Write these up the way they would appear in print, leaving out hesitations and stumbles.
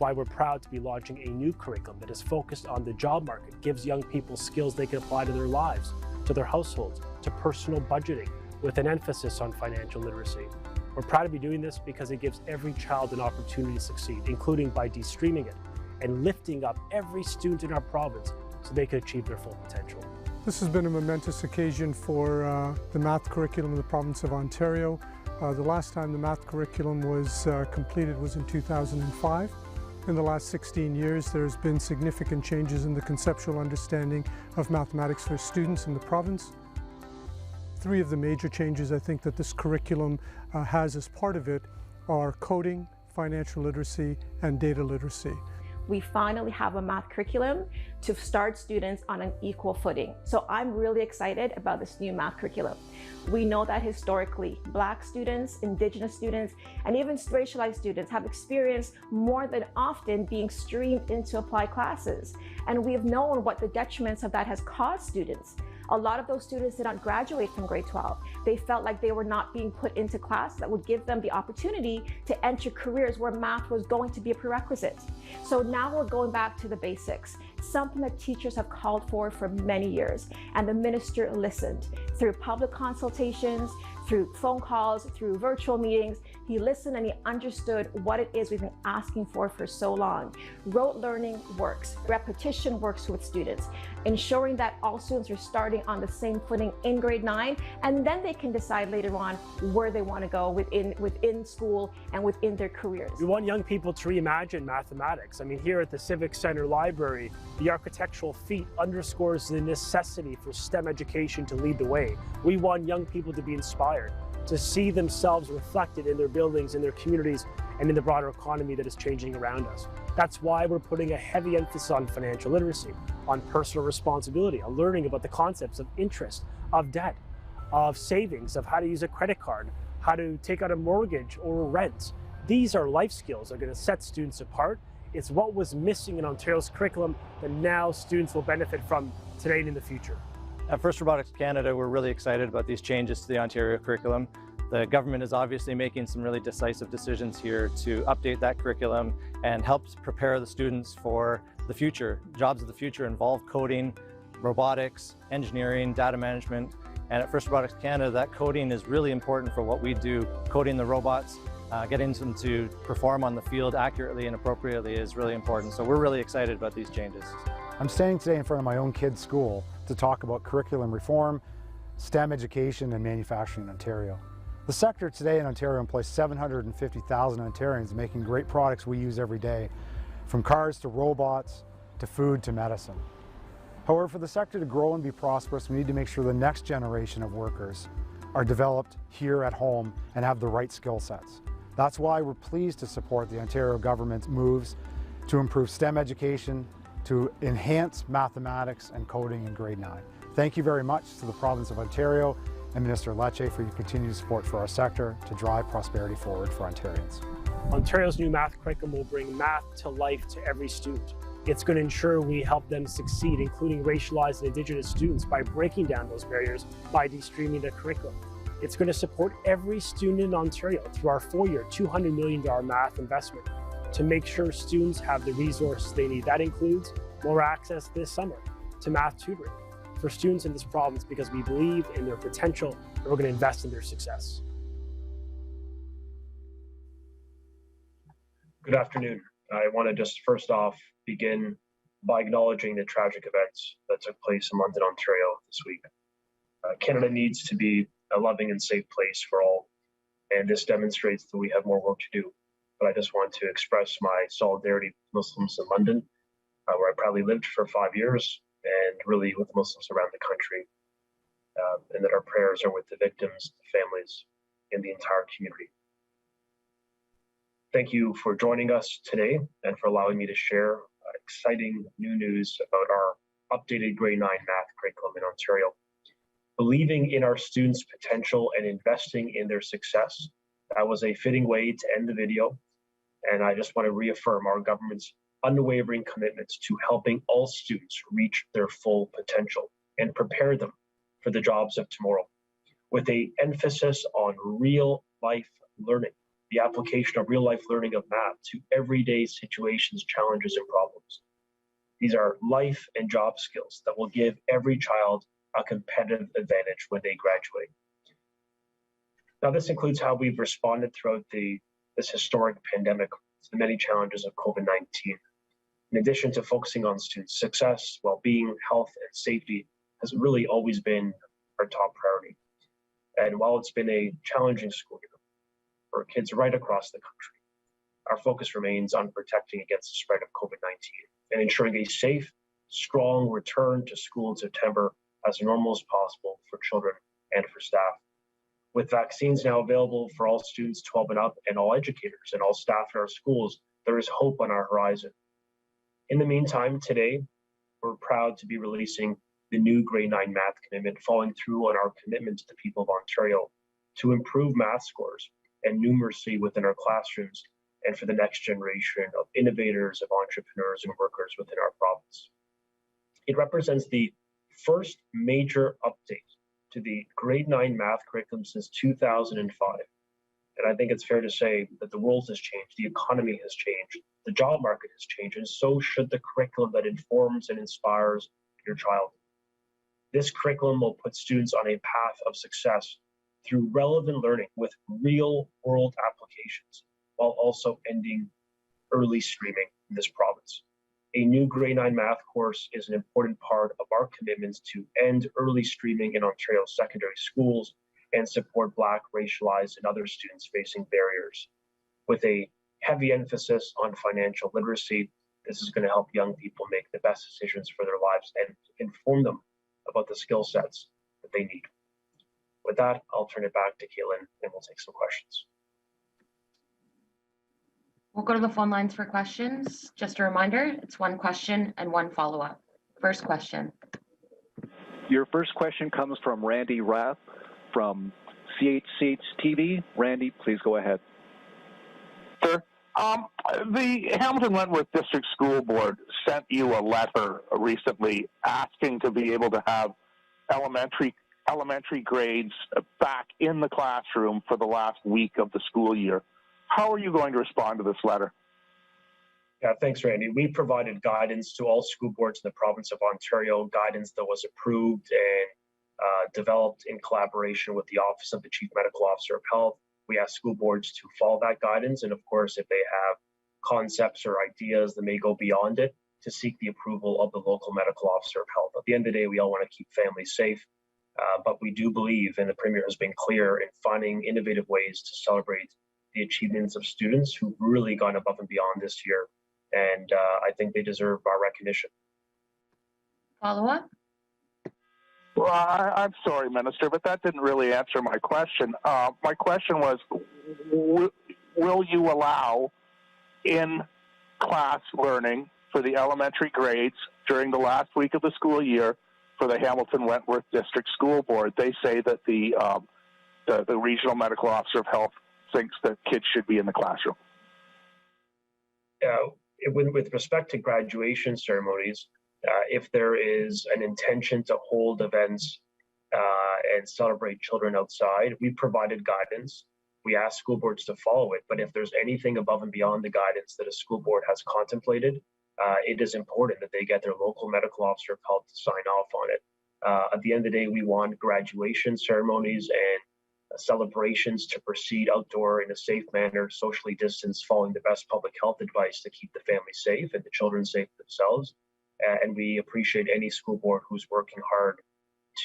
Why we're proud to be launching a new curriculum that is focused on the job market, gives young people skills they can apply to their lives, to their households, to personal budgeting, with an emphasis on financial literacy. We're proud to be doing this because it gives every child an opportunity to succeed, including by de-streaming it and lifting up every student in our province so they can achieve their full potential. This has been a momentous occasion for the math curriculum in the province of Ontario. The last time the math curriculum was completed was in 2005. In the last 16 years, there's been significant changes in the conceptual understanding of mathematics for students in the province. Three of the major changes I think that this curriculum has as part of it are coding, financial literacy, and data literacy. We finally have a math curriculum to start students on an equal footing. So I'm really excited about this new math curriculum. We know that historically, Black students, Indigenous students, and even racialized students have experienced more than often being streamed into applied classes. And we have known what the detriments of that has caused students. A lot of those students did not graduate from grade 12. They felt like they were not being put into class that would give them the opportunity to enter careers where math was going to be a prerequisite. So now we're going back to the basics, something that teachers have called for many years. And the minister listened through public consultations, through phone calls, through virtual meetings. He listened and he understood what it is we've been asking for so long. Rote learning works, repetition works with students, ensuring that all students are starting on the same footing in grade 9, and then they can decide later on where they want to go within school and within their careers. We want young people to reimagine mathematics. I mean, here at the Civic Center Library, the architectural feat underscores the necessity for STEM education to lead the way. We want young people to be inspired, to see themselves reflected in their buildings, in their communities, and in the broader economy that is changing around us. That's why we're putting a heavy emphasis on financial literacy, on personal responsibility, on learning about the concepts of interest, of debt, of savings, of how to use a credit card, how to take out a mortgage or rent. These are life skills that are going to set students apart. It's what was missing in Ontario's curriculum that now students will benefit from today and in the future. At First Robotics Canada, we're really excited about these changes to the Ontario curriculum. The government is obviously making some really decisive decisions here to update that curriculum and help prepare the students for the future. Jobs of the future involve coding, robotics, engineering, data management. And at First Robotics Canada, that coding is really important for what we do. Coding the robots, getting them to perform on the field accurately and appropriately is really important. So we're really excited about these changes. I'm standing today in front of my own kid's school to talk about curriculum reform, STEM education, and manufacturing in Ontario. The sector today in Ontario employs 750,000 Ontarians making great products we use every day, from cars to robots to food to medicine. However, for the sector to grow and be prosperous, we need to make sure the next generation of workers are developed here at home and have the right skill sets. That's why we're pleased to support the Ontario government's moves to improve STEM education, to enhance mathematics and coding in grade 9. Thank you very much to the province of Ontario and Minister Lecce for your continued support for our sector to drive prosperity forward for Ontarians. Ontario's new math curriculum will bring math to life to every student. It's going to ensure we help them succeed, including racialized and Indigenous students, by breaking down those barriers by de-streaming the curriculum. It's going to support every student in Ontario through our 4-year, $200 million math investment to make sure students have the resources they need. That includes more access this summer to math tutoring for students in this province because we believe in their potential and we're going to invest in their success. Good afternoon. I want to just first off begin by acknowledging the tragic events that took place in London, Ontario this week. Canada needs to be a loving and safe place for all, and this demonstrates that we have more work to do. But I just want to express my solidarity with Muslims in London, where I proudly lived for 5 years, and really with Muslims around the country, and that our prayers are with the victims, the families, and the entire community. Thank you for joining us today and for allowing me to share exciting new news about our updated grade 9 math curriculum in Ontario. Believing in our students' potential and investing in their success, that was a fitting way to end the video. And I just want to reaffirm our government's unwavering commitments to helping all students reach their full potential and prepare them for the jobs of tomorrow, with an emphasis on real life learning the application of real-life learning of math to everyday situations, challenges, and problems. These are life and job skills that will give every child a competitive advantage when they graduate. Now, this includes how we've responded throughout this historic pandemic to the many challenges of COVID-19. In addition to focusing on student success, well-being, health, and safety has really always been our top priority. And while it's been a challenging school year for kids right across the country, our focus remains on protecting against the spread of COVID-19 and ensuring a safe, strong return to school in September as normal as possible for children and for staff. With vaccines now available for all students 12 and up and all educators and all staff in our schools, there is hope on our horizon. In the meantime, today, we're proud to be releasing the new grade 9 math commitment, following through on our commitment to the people of Ontario to improve math scores and numeracy within our classrooms and for the next generation of innovators, of entrepreneurs, and workers within our province. It represents the first major update to the grade 9 math curriculum since 2005. And I think it's fair to say that the world has changed, the economy has changed, the job market has changed, and so should the curriculum that informs and inspires your child. This curriculum will put students on a path of success through relevant learning with real-world applications, while also ending early streaming in this province. A new grade 9 math course is an important part of our commitments to end early streaming in Ontario secondary schools and support Black, racialized, and other students facing barriers. With a heavy emphasis on financial literacy, this is going to help young people make the best decisions for their lives and inform them about the skill sets that they need. With that, I'll turn it back to Caitlin and we'll take some questions. We'll go to the phone lines for questions. Just a reminder, it's one question and one follow-up. First question. Your first question comes from Randy Rath from CHCH TV. Randy, please go ahead. Sir, the Hamilton Wentworth District School Board sent you a letter recently asking to be able to have elementary grades back in the classroom for the last week of the school year. How are you going to respond to this letter? Yeah, thanks, Randy. We provided guidance to all school boards in the province of Ontario, guidance that was approved and developed in collaboration with the Office of the Chief Medical Officer of Health. We ask school boards to follow that guidance, and of course, if they have concepts or ideas that may go beyond it, to seek the approval of the local medical officer of health. At the end of the day, we all want to keep families safe, but we do believe, and the Premier has been clear, in finding innovative ways to celebrate the achievements of students who've really gone above and beyond this year, and I think they deserve our recognition. Follow-up? Well, I'm sorry, Minister, but that didn't really answer my question. My question was, will you allow in-class learning for the elementary grades during the last week of the school year for the Hamilton Wentworth District School Board? They say that the Regional Medical Officer of Health thinks that kids should be in the classroom. With respect to graduation ceremonies, if there is an intention to hold events and celebrate children outside, we provided guidance. We ask school boards to follow it, but if there's anything above and beyond the guidance that a school board has contemplated, it is important that they get their local medical officer of health to sign off on it. At the end of the day, we want graduation ceremonies and celebrations to proceed outdoor in a safe manner, socially distanced, following the best public health advice to keep the family safe and the children safe themselves. And we appreciate any school board who's working hard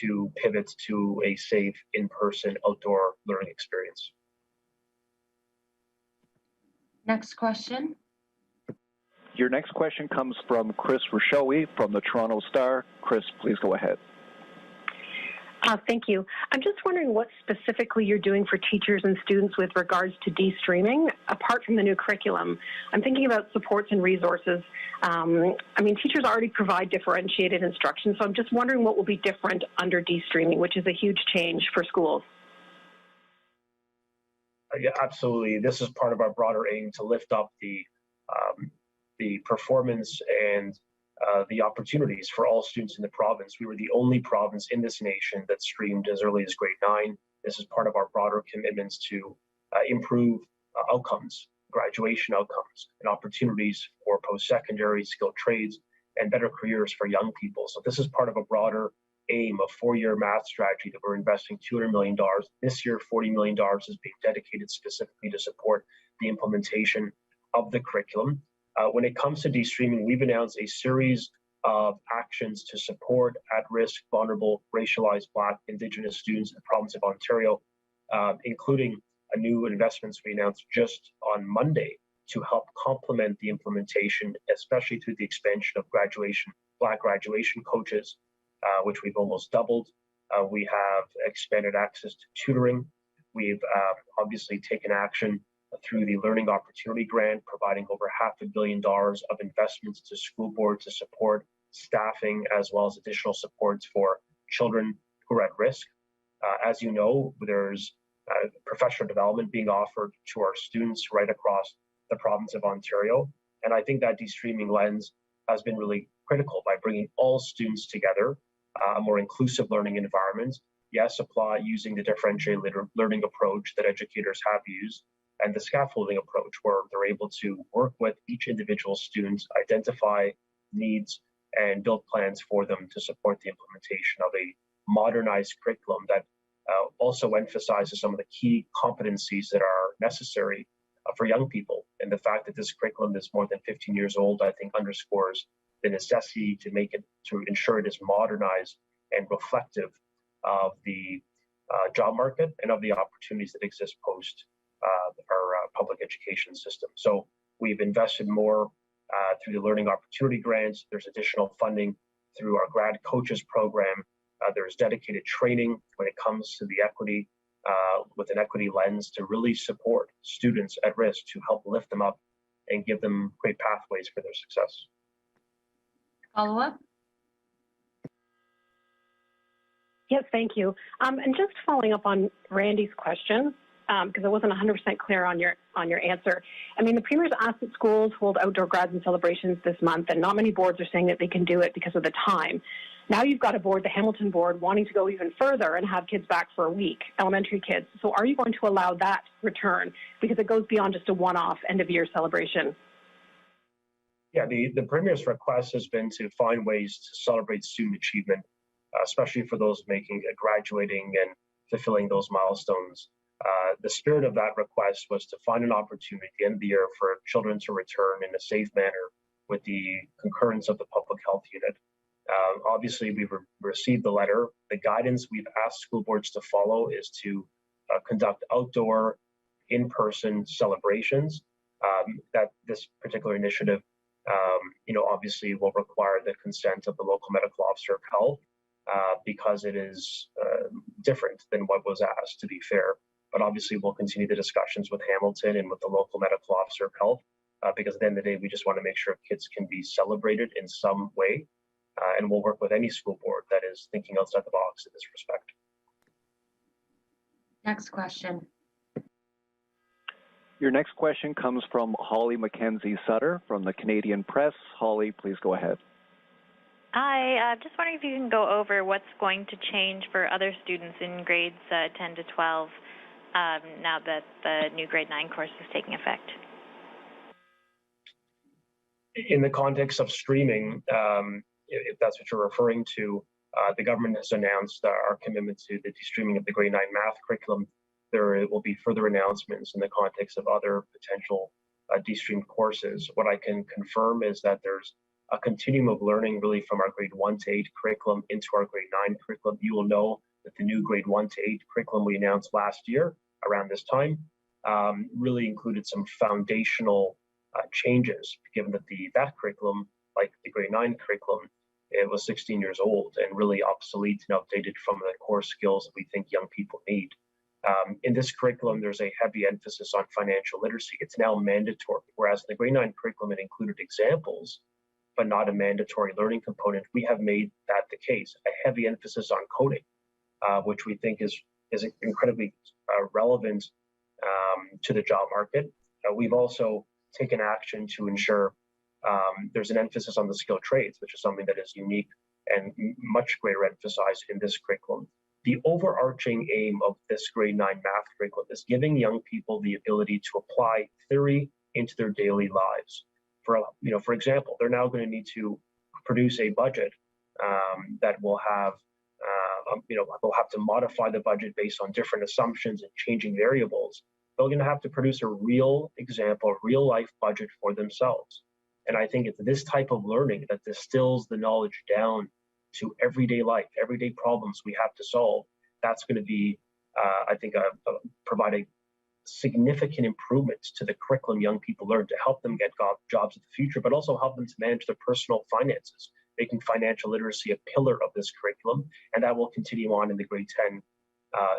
to pivot to a safe in-person outdoor learning experience. Next question. Your next question comes from Chris Rushowie from the Toronto Star. Chris, please go ahead. Thank you. I'm just wondering what specifically you're doing for teachers and students with regards to de-streaming, apart from the new curriculum. I'm thinking about supports and resources. Teachers already provide differentiated instruction, so I'm just wondering what will be different under de-streaming, which is a huge change for schools. Yeah, absolutely. This is part of our broader aim to lift up the performance and the opportunities for all students in the province. We were the only province in this nation that streamed as early as grade 9. This is part of our broader commitments to improve outcomes, graduation outcomes, and opportunities for post-secondary skilled trades and better careers for young people. So this is part of a broader aim of 4-year math strategy that we're investing $200 million. This year, $40 million is being dedicated specifically to support the implementation of the curriculum. When it comes to de-streaming, we've announced a series of actions to support at-risk, vulnerable, racialized, Black, Indigenous students in the province of Ontario, including a new investments we announced just on Monday to help complement the implementation, especially through the expansion of Black graduation coaches, which we've almost doubled. We have expanded access to tutoring. We've obviously taken action through the Learning Opportunity Grant, providing over $500 million of investments to school board to support staffing, as well as additional supports for children who are at risk. As you know, there's professional development being offered to our students right across the province of Ontario. And I think that de-streaming lens has been really critical by bringing all students together, a more inclusive learning environment. Yes, apply using the differentiated learning approach that educators have used, and the scaffolding approach where they're able to work with each individual student, identify needs, and build plans for them to support the implementation of a modernized curriculum that also emphasizes some of the key competencies that are necessary for young people. And the fact that this curriculum is more than 15 years old, I think underscores the necessity to ensure it is modernized and reflective of the job market and of the opportunities that exist post our public education system. So we've invested more through the Learning Opportunity Grants. There's additional funding through our grad coaches program. There's dedicated training when it comes to the equity, with an equity lens to really support students at risk, to help lift them up and give them great pathways for their success. Follow up? Yes, thank you. And just following up on Randy's question, because I wasn't 100% clear on your answer. I mean, the Premier's asked that schools hold outdoor grads and celebrations this month, and not many boards are saying that they can do it because of the time. Now you've got a board, the Hamilton board, wanting to go even further and have kids back for a week, elementary kids. So are you going to allow that return? Because it goes beyond just a one-off end-of-year celebration. Yeah, the Premier's request has been to find ways to celebrate student achievement, especially for those graduating and fulfilling those milestones. The spirit of that request was to find an opportunity at the end of the year for children to return in a safe manner with the concurrence of the public health unit. Obviously, we've received the letter. The guidance we've asked school boards to follow is to conduct outdoor, in-person celebrations. That this particular initiative, obviously will require the consent of the local medical officer of health, because it is different than what was asked, to be fair. But obviously, we'll continue the discussions with Hamilton and with the local medical officer of health, because at the end of the day, we just want to make sure kids can be celebrated in some way. And we'll work with any school board that is thinking outside the box in this respect. Next question. Your next question comes from Holly Mackenzie Sutter from the Canadian Press. Holly, please go ahead. Hi, I'm just wondering if you can go over what's going to change for other students in grades 10 to 12 now that the new grade 9 course is taking effect. In the context of streaming, if that's what you're referring to, the government has announced our commitment to the de-streaming of the grade 9 math curriculum. There will be further announcements in the context of other potential de-streamed courses. What I can confirm is that there's a continuum of learning really from our grade 1 to 8 curriculum into our grade 9 curriculum. You will know that the new grade 1 to 8 curriculum we announced last year around this time really included some foundational changes, given that that curriculum, like the grade 9 curriculum, it was 16 years old and really obsolete and outdated from the core skills that we think young people need. In this curriculum, there's a heavy emphasis on financial literacy. It's now mandatory, whereas in the grade 9 curriculum, it included examples, but not a mandatory learning component. We have made that the case, a heavy emphasis on coding, which we think is incredibly relevant to the job market. We've also taken action to ensure there's an emphasis on the skilled trades, which is something that is unique and much greater emphasized in this curriculum. the overarching aim of this grade 9 math curriculum is giving young people the ability to apply theory into their daily lives. For example, they're now going to need to produce a budget that will have, they'll have to modify the budget based on different assumptions and changing variables. They're going to have to produce a real example, a real life budget for themselves. And I think it's this type of learning that distills the knowledge down to everyday life, everyday problems we have to solve. That's going to be, I think, provide a significant improvements to the curriculum young people learn to help them get jobs in the future, but also help them to manage their personal finances, making financial literacy a pillar of this curriculum. And that will continue on in the grade 10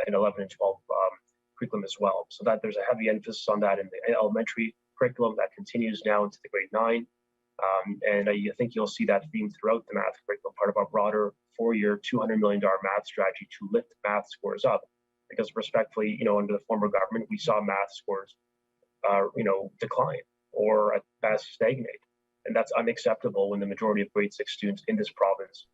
and 11 and 12 curriculum as well. So that there's a heavy emphasis on that in the elementary curriculum that continues now into the grade 9. And I think you'll see that theme throughout the math curriculum, part of our broader 4-year, $200 million math strategy to lift math scores up. Because respectfully, under the former government, we saw math scores, decline or at best stagnate. And that's unacceptable when the majority of grade 6 students in this province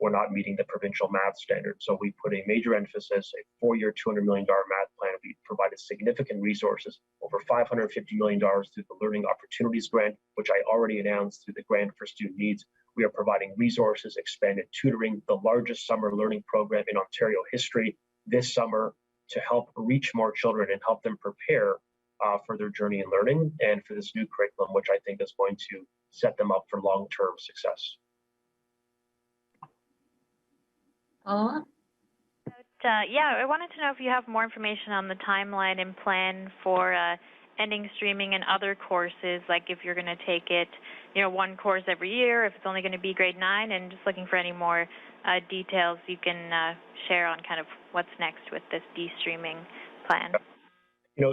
were not meeting the provincial math standards. So we put a major emphasis, a 4-year, $200 million math plan. We provided significant resources, over $550 million through the Learning Opportunities Grant, which I already announced through the Grant for Student Needs. We are providing resources, expanded tutoring, the largest summer learning program in Ontario history this summer to help reach more children and help them prepare for their journey in learning and for this new curriculum, which I think is going to set them up for long-term success. Follow-up? Yeah, I wanted to know if you have more information on the timeline and plan for ending streaming and other courses, like if you're going to take it, one course every year, if it's only going to be grade 9, and just looking for any more details you can share on kind of what's next with this de-streaming plan.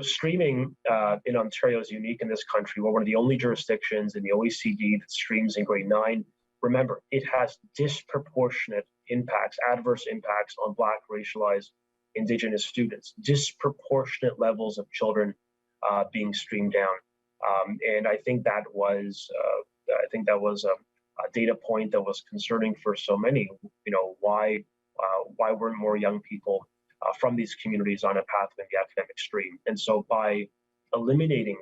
Streaming in Ontario is unique in this country. We're one of the only jurisdictions in the OECD that streams in grade 9. Remember, it has disproportionate impacts, adverse impacts on Black, racialized, Indigenous students, disproportionate levels of children being streamed down. And I think that was a data point that was concerning for so many. Why weren't more young people from these communities on a path in the academic stream? And so by eliminating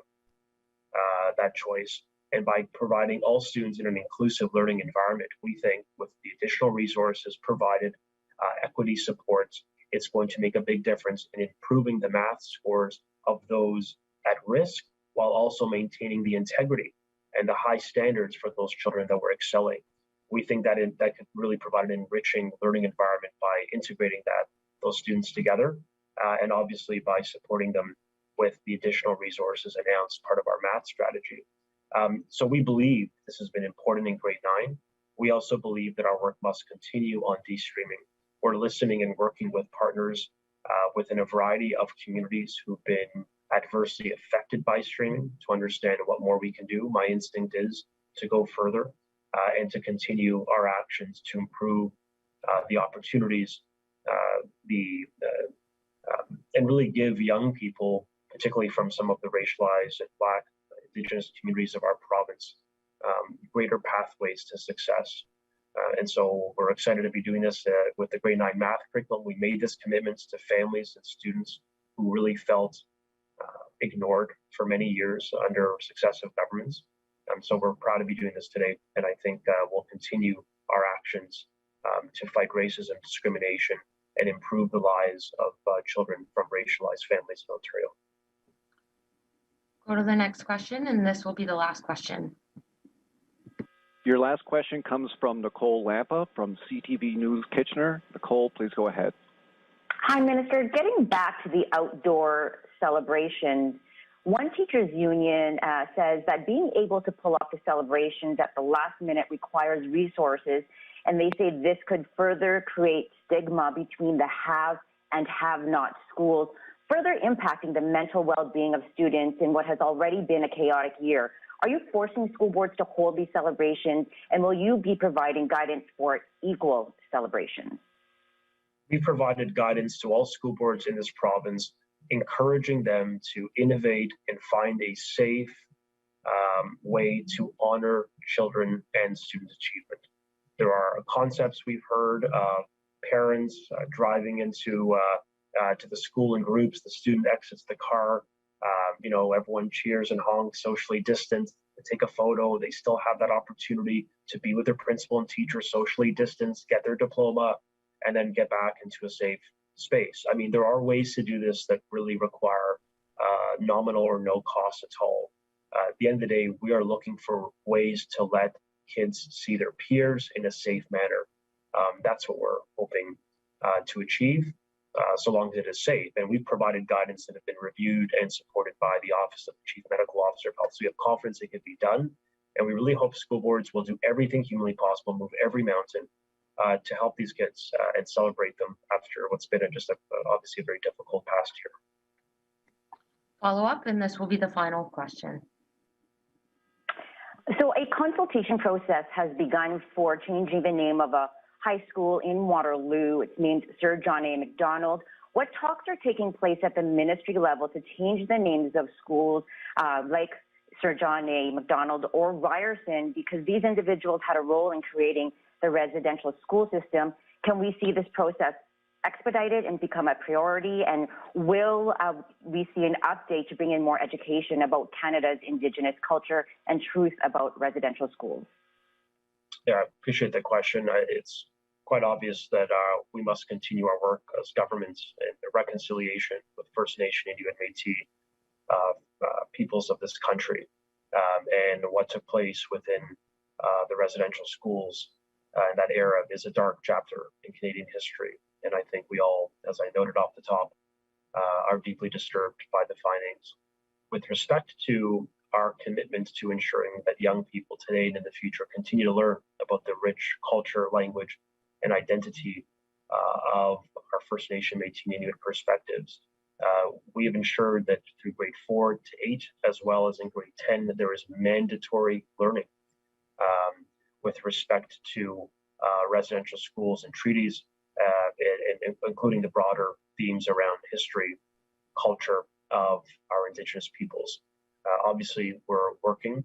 that choice and by providing all students in an inclusive learning environment, we think with the additional resources provided, equity supports, it's going to make a big difference in improving the math scores of those at risk, while also maintaining the integrity and the high standards for those children that were excelling. We think that that could really provide an enriching learning environment by integrating those students together, and obviously by supporting them with the additional resources announced part of our math strategy. So we believe this has been important in grade 9. We also believe that our work must continue on de-streaming. We're listening and working with partners within a variety of communities who've been adversely affected by streaming to understand what more we can do. My instinct is to go further and to continue our actions to improve the opportunities and really give young people, particularly from some of the racialized and Black, Indigenous communities of our province, greater pathways to success. And so we're excited to be doing this with the grade 9 math curriculum. We made this commitments to families and students who really felt ignored for many years under successive governments. So we're proud to be doing this today. And I think we'll continue our actions to fight racism, discrimination, and improve the lives of children from racialized families in Ontario. Go to the next question, and this will be the last question. Your last question comes from Nicole Lampa from CTV News Kitchener. Nicole, please go ahead. Hi, Minister. Getting back to the outdoor celebrations, one teachers union says that being able to pull off the celebrations at the last minute requires resources, and they say this could further create stigma between the have and have-not schools, further impacting the mental well-being of students in what has already been a chaotic year. Are you forcing school boards to hold these celebrations, and will you be providing guidance for equal celebrations? We provided guidance to all school boards in this province, encouraging them to innovate and find a safe way to honor children and student achievement. There are concepts we've heard of parents driving into to the school in groups. The student exits the car. Everyone cheers and honks, socially distanced. They take a photo. They still have that opportunity to be with their principal and teacher, socially distanced, get their diploma, and then get back into a safe space. I mean, there are ways to do this that really require nominal or no cost at all. At the end of the day, we are looking for ways to let kids see their peers in a safe manner. That's what we're hoping to achieve, so long as it is safe. And we've provided guidance that have been reviewed and supported by the Office of the Chief Medical Officer of Health. So we have confidence it can be done. And we really hope school boards will do everything humanly possible, move every mountain to help these kids and celebrate them after what's been obviously a very difficult past year. Follow up, and this will be the final question. So a consultation process has begun for changing the name of a high school in Waterloo. It's named Sir John A. Macdonald. What talks are taking place at the ministry level to change the names of schools like Sir John A. Macdonald or Ryerson, because these individuals had a role in creating the residential school system? Can we see this process expedited and become a priority? And will we see an update to bring in more education about Canada's Indigenous culture and truth about residential schools? Yeah, I appreciate the question. It's quite obvious that we must continue our work as governments in reconciliation with First Nation, Inuit, Métis peoples of this country. And what took place within the residential schools in that era is a dark chapter in Canadian history. And I think we all, as I noted off the top, are deeply disturbed by the findings. With respect to our commitment to ensuring that young people today and in the future continue to learn about the rich culture, language, and identity of our First Nation, Métis, and Inuit perspectives, we have ensured that through grade 4 to 8, as well as in grade 10, that there is mandatory learning with respect to residential schools and treaties, and including the broader themes around history, culture of our Indigenous peoples. Obviously, we're working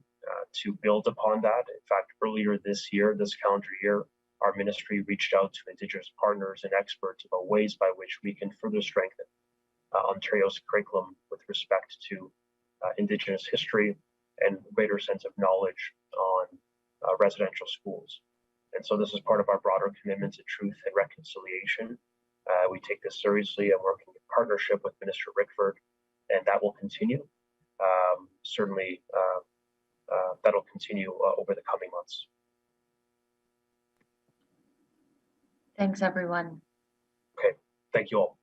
to build upon that. In fact, earlier this year, this calendar year, our ministry reached out to Indigenous partners and experts about ways by which we can further strengthen Ontario's curriculum with respect to Indigenous history and greater sense of knowledge on residential schools. And so this is part of our broader commitment to truth and reconciliation. We take this seriously and working in partnership with Minister Rickford, and that will continue. Certainly, that'll continue over the coming months. Thanks, everyone. Okay, thank you all.